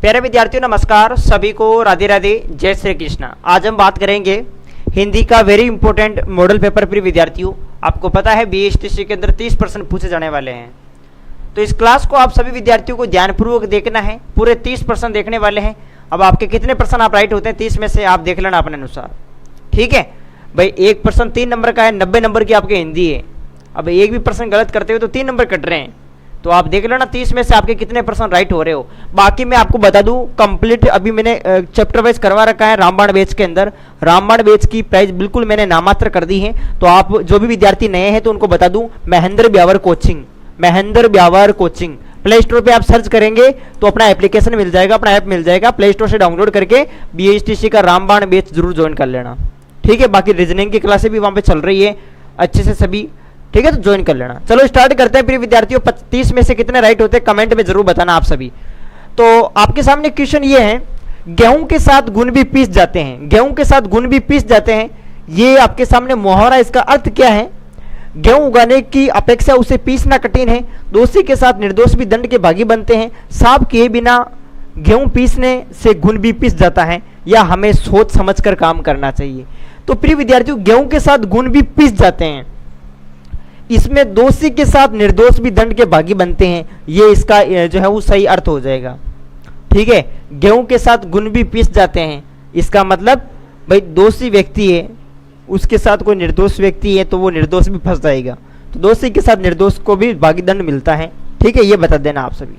प्यारे विद्यार्थियों नमस्कार, सभी को राधे राधे, जय श्री कृष्ण। आज हम बात करेंगे हिंदी का वेरी इंपॉर्टेंट मॉडल पेपर। प्रिय विद्यार्थियों, आपको पता है बीएसटीसी के अंदर 30% पूछे जाने वाले हैं, तो इस क्लास को आप सभी विद्यार्थियों को ध्यानपूर्वक देखना है। पूरे 30% देखने वाले हैं। अब आपके कितने परसेंट आप राइट होते हैं 30 में से आप देख लेना अपने अनुसार, ठीक है भाई। 1% 3 नंबर का है, 90 नंबर की आपकी हिंदी है। अब एक भी परसेंट गलत करते हो तो 3 नंबर कट रहे हैं, तो आप देख लेना 30 में से आपके कितने परसेंट राइट हो रहे हो। बाकी मैं आपको बता दूं, कंप्लीट अभी मैंने चैप्टर वाइज करवा रखा है। रामबाण बैच के अंदर रामबाण बैच की प्राइस बिल्कुल मैंने नामात्र कर दी है। तो आप जो भी विद्यार्थी नए हैं तो उनको बता दूं, Mahendra Beawar coaching, Mahendra Beawar coaching play store पे आप सर्च करेंगे तो अपना एप्लीकेशन मिल जाएगा, अपना ऐप मिल जाएगा। प्ले स्टोर से डाउनलोड करके बीएसटीसी का रामबाण बैच जरूर ज्वाइन कर लेना, ठीक है। बाकी रीजनिंग की क्लासें भी वहां पे चल रही है अच्छे से सभी, ठीक है, तो ज्वाइन कर लेना। चलो स्टार्ट करते हैं प्रिय विद्यार्थियों। 30 में से कितने राइट होते हैं कमेंट में जरूर बताना आप सभी। तो आपके सामने क्वेश्चन ये है, गेहूं के साथ गुण भी पीस जाते हैं, गेहूं के साथ गुण भी पीस जाते हैं, ये आपके सामने मुहावरा। इसका अर्थ क्या है? गेहूं उगाने की अपेक्षा उसे पीसना कठिन है, दोषी के साथ निर्दोष भी दंड के भागी बनते हैं, सांप किए बिना गेहूं पीसने से गुण भी पीस जाता है, या हमें सोच समझकर काम करना चाहिए। तो प्रिय विद्यार्थियों, गेहूं के साथ गुण भी पीस जाते हैं, इसमें दोषी के साथ निर्दोष भी दंड के भागी बनते हैं, ये इसका जो है वो सही अर्थ हो जाएगा, ठीक है। गेहूं के साथ गुण भी पीस जाते हैं, इसका मतलब भाई दोषी व्यक्ति है उसके साथ कोई निर्दोष व्यक्ति है तो वो निर्दोष भी फंस जाएगा, तो दोषी के साथ निर्दोष को भी भागी दंड मिलता है, ठीक है। ये बता देना आप सभी।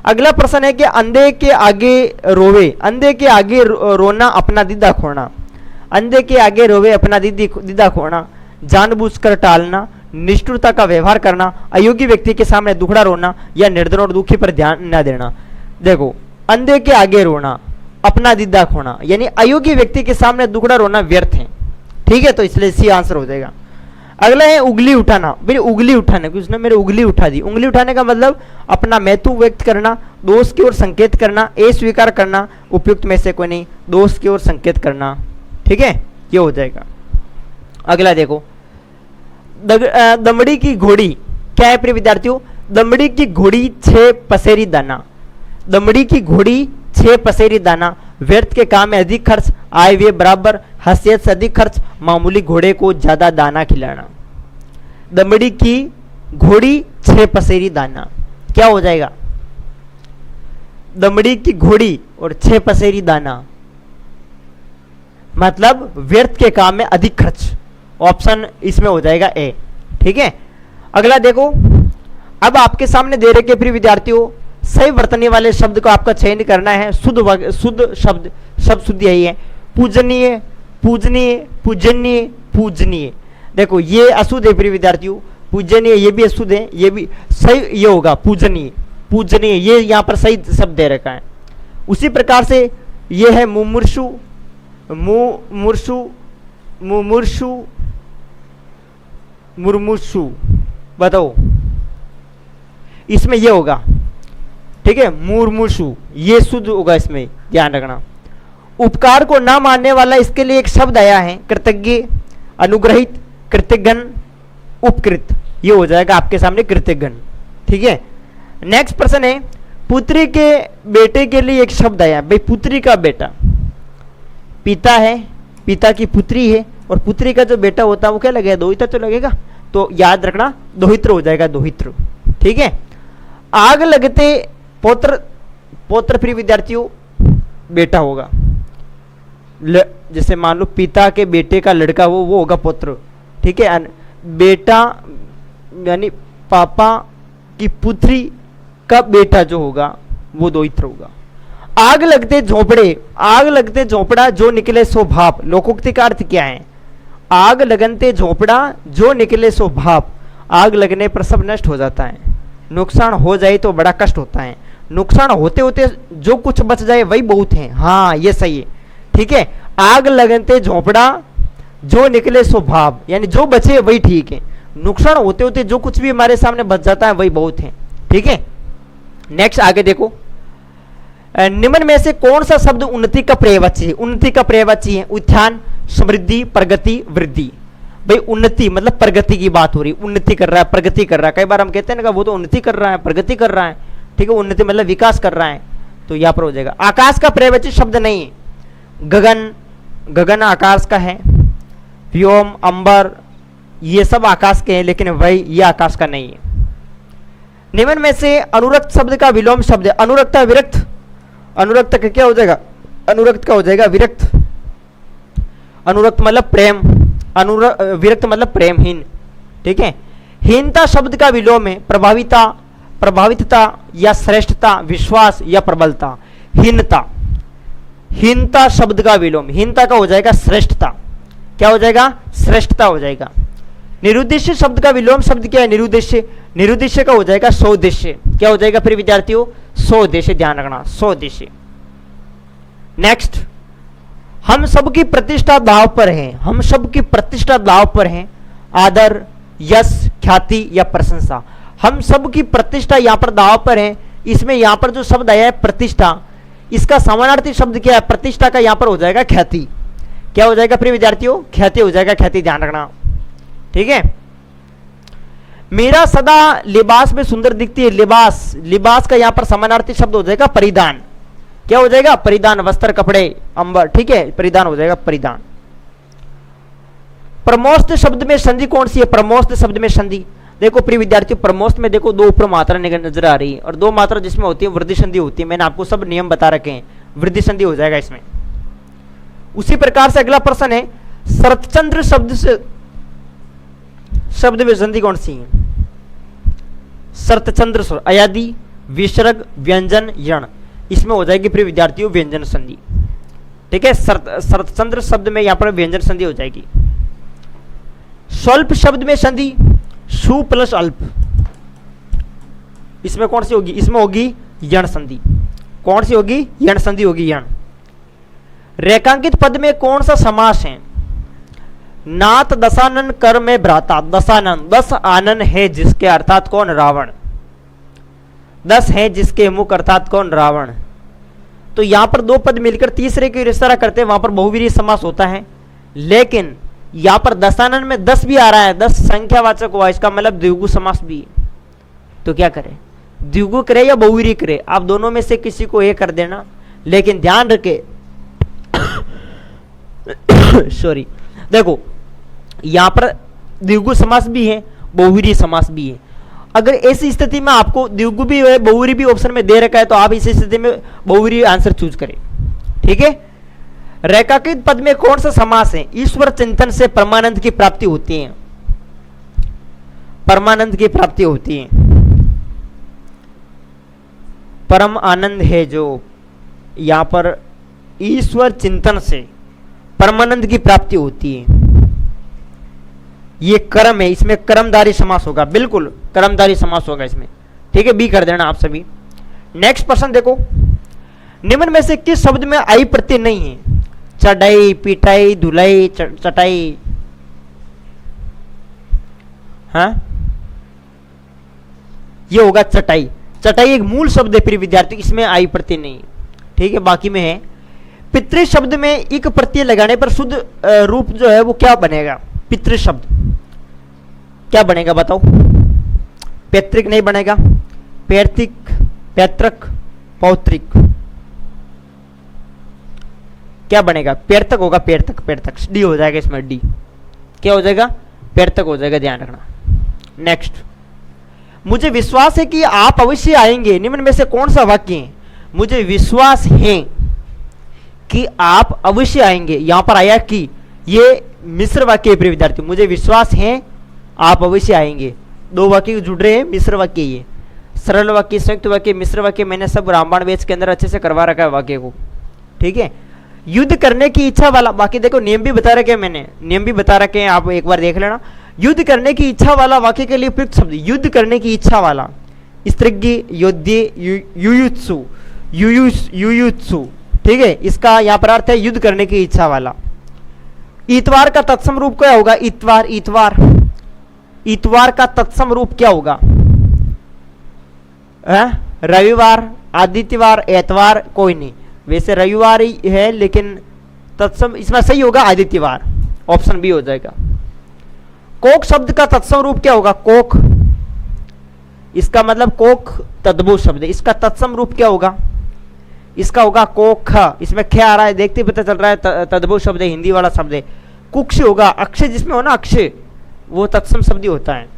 अगला प्रश्न है कि अंधे के आगे रोवे, अंधे के आगे रोना अपना दीदा खोना, अंधे के आगे रोवे अपना दीदा खोना, जानबूझकर टालना, निष्ठुरता का व्यवहार करना, अयोग्य व्यक्ति के सामने दुखड़ा रोना, या निर्धन और दुखी पर ध्यान न देना। देखो, अंधे के आगे रोना अपना दीदा खोना, यानी अयोग्य व्यक्ति के सामने दुखड़ा रोना व्यर्थ है, ठीक है, तो इसलिए सी आंसर हो जाएगा। अगला है उंगली उठाना। भाई उंगली उठाने, उसने मेरे उंगली उठा दी। उंगली उठाने का मतलब अपना महत्व व्यक्त करना, दोष की ओर संकेत करना, अस्वीकार करना, उपयुक्त में से कोई नहीं, दोष की ओर संकेत करना, ठीक है, ये हो जाएगा। अगला देखो, दमड़ी की घोड़ी क्या है प्रिय विद्यार्थियों? दमड़ी की घोड़ी 6 पसेरी दाना, दमड़ी की घोड़ी 6 पसेरी दाना, व्यर्थ के काम में अधिक खर्च, आय व्यय बराबर, हैसियत से अधिक खर्च, मामूली घोड़े को ज्यादा दाना खिलाना। दमड़ी की घोड़ी 6 पसेरी दाना क्या हो जाएगा? दमड़ी की घोड़ी और 6 पसेरी दाना मतलब व्यर्थ के काम में अधिक खर्च, ऑप्शन इसमें हो जाएगा ए, ठीक है। अगला देखो, अब आपके सामने दे रखे प्रिय विद्यार्थियों सही वर्तनी वाले शब्द को आपका चयन करना है। शुद्ध शब्द शुद्ध यही है, पूजनीय, पूजनीय, पूजनीय, पूजनीय। देखो ये अशुद्ध है प्रिय विद्यार्थियों, पूजनीय ये भी अशुद्ध है, ये भी सही ये होगा पूजनीय, पूजनीय ये यहाँ पर सही शब्द दे रखा है। उसी प्रकार से ये है मुमुर्षु, मुमुर्षु, मुमुर्षु, मुर्मुषु, बताओ इसमें ये होगा, ठीक है, मुर्मुषु ये शुद्ध होगा, इसमें ध्यान रखना। उपकार को ना मानने वाला, इसके लिए एक शब्द आया है कृतज्ञ, अनुग्रहित, कृतज्ञन, उपकृत, ये हो जाएगा आपके सामने कृतज्ञन, ठीक है। नेक्स्ट प्रश्न है, पुत्री के बेटे के लिए एक शब्द आया। भाई पुत्री का बेटा, पिता है, पिता की पुत्री है, और पुत्री का जो बेटा होता है वो क्या लगेगा? दोहित्र तो लगेगा, तो याद रखना दोहित्र हो जाएगा, दोहित्र, ठीक है। आग लगते पौत्र, पौत्र प्रिय विद्यार्थियों बेटा होगा, जैसे मान लो पिता के बेटे का लड़का वो होगा पौत्र, ठीक है। बेटा यानी पापा की पुत्री का बेटा जो होगा वो दोहित्र होगा। आग लगते झोपड़े, आग लगते झोपड़ा जो निकले सो भाप, लोकोक्ति का अर्थ क्या है? आग लगनते झोपड़ा जो निकले सो भाप, आग लगने पर सब नष्ट हो जाता है, नुकसान हो जाए तो बड़ा कष्ट होता है, नुकसान होते होते जो कुछ बच जाए वही बहुत है। हाँ ये सही है, ठीक है। आग लगनते झोपड़ा जो निकले सो भाप, यानी जो बचे वही ठीक है, नुकसान होते होते जो कुछ भी हमारे सामने बच जाता है वही बहुत है, ठीक है। नेक्स्ट आगे देखो, निम्न में से कौन सा शब्द उन्नति का पर्यायवाची है? उन्नति का पर्यायवाची है उत्थान, समृद्धि, प्रगति, वृद्धि। भाई उन्नति मतलब प्रगति की बात हो रही, उन्नति कर रहा है, प्रगति कर रहा है। कई बार हम कहते हैं ना वो तो उन्नति कर रहा है, प्रगति कर रहा है, ठीक है, उन्नति मतलब विकास कर रहा है, तो यहाँ पर हो जाएगा। आकाश का पर्यायवाची शब्द नहीं है। गगन, गगन आकाश का है। व्योम, अंबर, ये सब आकाश के हैं, लेकिन वही ये आकाश का नहीं है। निम्न में से अनुरक्त शब्द का विलोम शब्द है। अनुरक्त है विरक्त। अनुरक्त का क्या हो जाएगा? अनुरक्त का हो जाएगा विरक्त। अनुरक्त मतलब प्रेम, विरक्त मतलब प्रेमहीन। ठीक है। हीनता शब्द का विलोम है प्रभाविता, प्रभावितता या श्रेष्ठता, विश्वास या प्रबलता। हीनता, हीनता शब्द का विलोम, हीनता का हो जाएगा श्रेष्ठता। क्या हो जाएगा? श्रेष्ठता हो जाएगा। निरुद्देश्य शब्द का विलोम शब्द क्या है? निरुद्देश्य। निरुद्देश्य का हो जाएगा सौद्देश्य। क्या हो जाएगा फिर विद्यार्थियों? सौद्देश्य, ध्यान रखना, सौद्देश्य। नेक्स्ट, हम सबकी प्रतिष्ठा दांव पर है। हम सबकी प्रतिष्ठा दांव पर है। आदर, यश, ख्याति या प्रशंसा। हम सबकी प्रतिष्ठा यहाँ पर दांव पर है। इसमें यहाँ पर जो शब्द आया है प्रतिष्ठा, इसका समानार्थी शब्द क्या है? प्रतिष्ठा का यहाँ पर हो जाएगा ख्याति। क्या हो जाएगा फिर विद्यार्थियों? ख्याति हो जाएगा, ख्याति, ध्यान रखना। ठीक है। मेरा सदा लिबास में सुंदर दिखती है। लिबास, लिबास का यहाँ पर समानार्थी शब्द हो जाएगा परिधान। क्या हो जाएगा? परिधान, वस्त्र, कपड़े, अंबर। ठीक है, परिधान हो जाएगा परिधान। प्रमोस्त शब्द में संधि कौन सी है? प्रमोस्त शब्द में संधि देखो प्रिय विद्यार्थियों, प्रमोस्त में देखो दो ऊपर मात्रा नजर आ रही है और दो मात्रा जिसमें होती है वृद्धि संधि होती है। मैंने आपको सब नियम बता रखे हैं, वृद्धि संधि हो जाएगा इसमें। उसी प्रकार से अगला प्रश्न है, शरतचंद्र शब्द में संधि कौन सी है? शरतचंद्र स्वर, अयादि, विसर्ग, व्यंजन, यण, इसमें हो जाएगी प्रिय विद्यार्थियों व्यंजन संधि। ठीक है, शरतचंद्र शब्द में यहां पर व्यंजन संधि हो जाएगी। स्वल्प शब्द में संधि सु प्लस अल्प, इसमें कौन सी होगी? इसमें होगी यण संधि। कौन सी होगी? यण संधि होगी, यण। रेखांकित पद में कौन सा समास है? नाथ दशानन कर में भ्राता। दशानन, 10 आनन है जिसके, अर्थात कौन? रावण। 10 है जिसके मुख, अर्थात कौन? रावण। तो यहां पर दो पद मिलकर तीसरे की इशारा करते हैं, वहां पर बहुवीर्य समास होता है। लेकिन यहां पर दशानन में 10 भी आ रहा है, 10 संख्यावाचक हुआ, इसका मतलब द्विगु समास भी है। तो क्या करें? द्विगु करे या बहुवीर्य करे? आप दोनों में से किसी को एक कर देना, लेकिन ध्यान रखे सॉरी, देखो यहां पर द्विगु समास भी है, बहुवीर्य समास भी है। अगर ऐसी स्थिति में आपको द्विगु भी है, बहुवीर्य भी ऑप्शन में दे रखा है, तो आप इस स्थिति में बहुवीर्य आंसर चूज करें। ठीक है। रेखांकित पद में कौन सा समास है? ईश्वर चिंतन से परमानंद की प्राप्ति होती है। परमानंद की प्राप्ति होती है, परम आनंद है जो, यहां पर ईश्वर चिंतन से परमानंद की प्राप्ति होती है। ये कर्म है, इसमें कर्मधारी समास होगा, बिल्कुल कर्मधारी समास होगा इसमें। ठीक है, बी कर देना आप सभी। नेक्स्ट प्रश्न देखो, निम्न में से किस शब्द में आई प्रत्यय नहीं है? चढ़ाई, पिटाई, धुलाई, चटाई। हाँ, ये होगा चटाई। चटाई एक मूल शब्द है प्रिय विद्यार्थी, इसमें आई प्रत्यय नहीं है। ठीक है, बाकी में है। पितृ शब्द में इक प्रत्यय लगाने पर शुद्ध रूप जो है वो क्या बनेगा? पितृ शब्द क्या बनेगा बताओ? पैतृक नहीं बनेगा, पैतृक, पैतृक, पौत्रिक, क्या बनेगा? पैतृक होगा, पैतृक, पैतृक, डी हो जाएगा इसमें, डी। क्या हो जाएगा? पैतृक हो जाएगा, ध्यान रखना। नेक्स्ट, मुझे विश्वास है कि आप अवश्य आएंगे। निम्न में से कौन सा वाक्य है? मुझे विश्वास है कि आप अवश्य आएंगे। यहां पर आया कि, ये मिश्र वाक्य है प्रिय विद्यार्थी। मुझे विश्वास है आप अवश्य आएंगे, दो वाक्य जुड़ रहे हैं, मिश्र वाक्य। ये सरल वाक्य, संयुक्त वाक्य, मिश्र वाक्य मैंने सब रामबाण वेद के अंदर अच्छे से करवा रखा है वाक्य को। ठीक है। युद्ध करने की इच्छा वाला, बाकी देखो नियम भी बता रखे हैं मैंने, नियम भी बता रखे हैं, आप एक बार देख लेना। युद्ध करने की इच्छा वाला वाक्य के लिए उपयुक्त शब्द, युद्ध करने की इच्छा वाला, स्त्रिज्ञ, योद्धे, युयुत्सु, युयुत्सु। ठीक है, इसका यहाँ पर अर्थ है युद्ध करने की इच्छा वाला। इतवार का तत्सम रूप क्या होगा? इतवार, इतवार, इतवार का तत्सम रूप क्या होगा? रविवार, आदित्यवार, एतवार, कोई नहीं, वैसे रविवार ही है, लेकिन तत्सम इसमें सही होगा आदित्यवार, ऑप्शन बी हो जाएगा। कोक शब्द का तत्सम रूप क्या होगा? कोक, इसका मतलब कोक तद्भव शब्द है, इसका तत्सम रूप क्या होगा? इसका होगा को ख, इसमें ख आ रहा है, देखते पता चल रहा है तद्भव शब्द है, हिंदी वाला शब्द है। कुक्ष होगा, अक्षय जिसमें हो ना अक्षय, वो तत्सम शब्द होता है,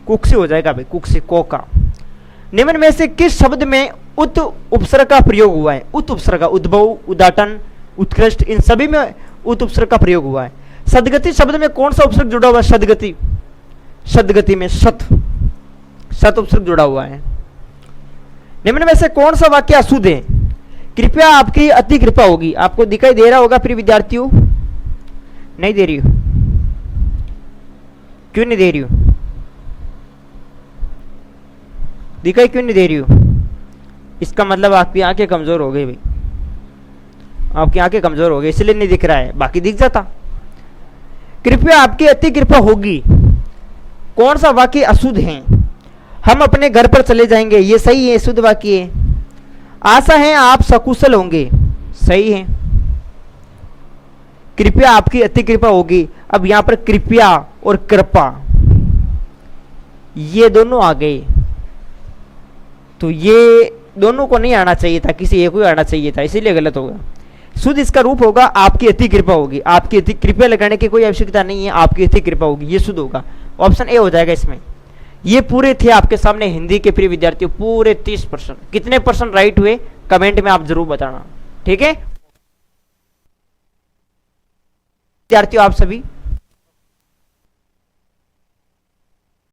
कुक्ष हो जाएगा भाई, कुक्ष को का। निम्न में से किस शब्द में उत उपसर्ग का प्रयोग हुआ है? उत उपसर्ग, उद्भव, उद्घाटन, उत्कृष्ट, इन सभी में उत उपसर्ग का प्रयोग हुआ है। सदगति शब्द में कौन सा उपसर्ग जुड़ा हुआ है? सदगति, सदगति में सत, सत उपसर्ग जुड़ा हुआ है। निम्न में से कौन सा वाक्य अशुद्ध है? कृपया आपकी अति कृपा होगी। आपको दिखाई दे रहा होगा प्रिय विद्यार्थियों? नहीं दे रही हो? क्यों नहीं दे रही हो? दिखाई क्यों नहीं दे रही हो? इसका मतलब आपकी आंखें कमजोर हो गई भाई, आपकी आंखें कमजोर हो गई इसलिए नहीं दिख रहा है, बाकी दिख जाता। कृपया आपकी अति कृपा होगी, कौन सा वाक्य अशुद्ध है? हम अपने घर पर चले जाएंगे, ये सही है, शुद्ध वाक्य है। आशा है आप सकुशल होंगे, सही है। कृपया आपकी अति कृपा होगी, अब यहां पर कृपया और कृपा ये दोनों आ गए, तो ये दोनों को नहीं आना चाहिए था, किसी एक को आना चाहिए था, इसीलिए गलत होगा। शुद्ध इसका रूप होगा आपकी अति कृपा होगी, आपकी अति कृपया लगाने की कोई आवश्यकता नहीं है, आपकी अति कृपा होगी, ये शुद्ध होगा। ऑप्शन ए हो जाएगा इसमें। ये पूरे थे आपके सामने हिंदी के प्रिय विद्यार्थियों, पूरे 30%। कितने परसेंट राइट हुए कमेंट में आप जरूर बताना, ठीक है विद्यार्थियों? आप सभी